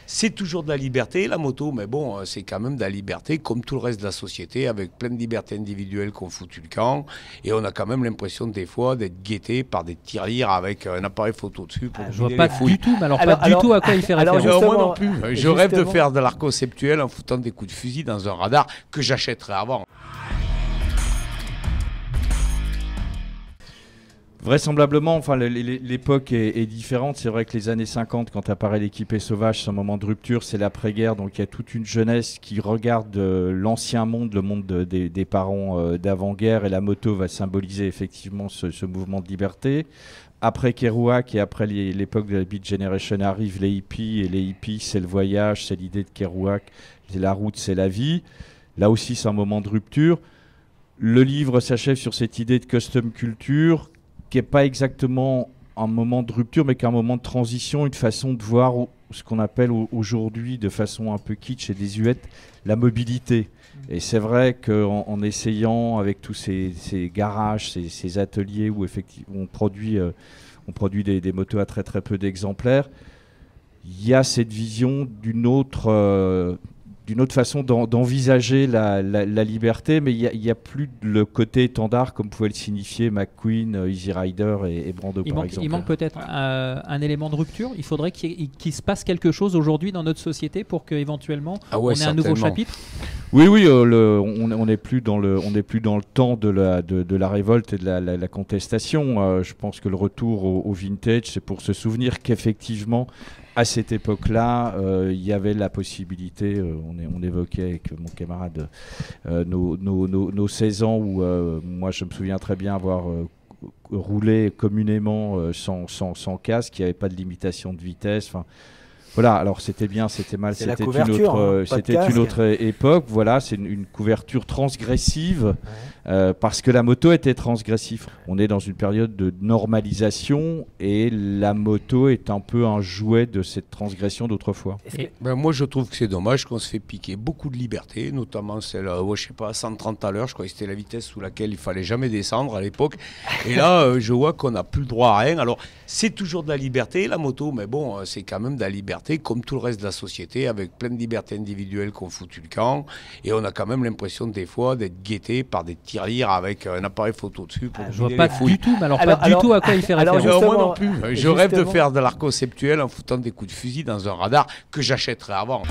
c'est toujours de la liberté, la moto, mais bon, c'est quand même de la liberté, comme tout le reste de la société, avec plein de libertés individuelles qu'on foutu le camp. Et on a quand même l'impression, des fois, d'être guetté par des tirelires avec un appareil photo dessus. Pour je vois pas du tout, mais pas du tout à quoi il fait référence. Moi non plus. Je rêve de faire de l'art conceptuel en foutant des coups de fusil dans un radar que j'achèterais avant. Vraisemblablement, enfin, l'époque est différente. C'est vrai que les années 50, quand apparaît l'équipée sauvage, c'est un moment de rupture, c'est l'après-guerre. Donc il y a toute une jeunesse qui regarde l'ancien monde, le monde des parents d'avant-guerre. Et la moto va symboliser effectivement ce mouvement de liberté. Après Kerouac et après l'époque de la Beat Generation arrivent les hippies. Et les hippies, c'est le voyage, c'est l'idée de Kerouac. C'est la route, c'est la vie. Là aussi, c'est un moment de rupture. Le livre s'achève sur cette idée de custom culture, qui n'est pas exactement un moment de rupture, mais qui est un moment de transition, une façon de voir ce qu'on appelle aujourd'hui, de façon un peu kitsch et désuète, la mobilité. Et c'est vrai qu'en essayant avec tous ces garages, ces ateliers où effectivement on produit des motos à très très peu d'exemplaires, il y a cette vision d'une autre façon d'envisager la liberté, mais il n'y a plus le côté étendard comme pouvait le signifier McQueen, Easy Rider et Brando par exemple. Il manque peut-être un élément de rupture. Il faudrait qu'il se passe quelque chose aujourd'hui dans notre société pour qu'éventuellement on ait un nouveau chapitre. Oui, on n'est plus dans le temps de la révolte et de la contestation. Je pense que le retour au vintage, c'est pour se souvenir qu'effectivement, à cette époque-là, il y avait la possibilité, on évoquait avec mon camarade nos 16 ans, où moi je me souviens très bien avoir roulé communément sans casque, il n'y avait pas de limitation de vitesse. Voilà, alors c'était bien, c'était mal, c'était une autre époque. Voilà, c'est une couverture transgressive, parce que la moto était transgressive. On est dans une période de normalisation et la moto est un peu un jouet de cette transgression d'autrefois. Moi, je trouve que c'est dommage qu'on se fait piquer beaucoup de liberté, notamment celle, je sais pas, 130 à l'heure. Je crois que c'était la vitesse sous laquelle il fallait jamais descendre à l'époque. Et là, je vois qu'on n'a plus le droit à rien. Alors, c'est toujours de la liberté, la moto, mais bon, c'est quand même de la liberté, comme tout le reste de la société, avec plein de libertés individuelles qu'on foutu le camp. Et on a quand même l'impression, des fois, d'être guetté par des tirelires avec un appareil photo dessus. Pour je vois pas du tout, mais pas du tout à quoi il fait référence. Moi non plus. Je rêve de faire de l'art conceptuel en foutant des coups de fusil dans un radar que j'achèterais avant.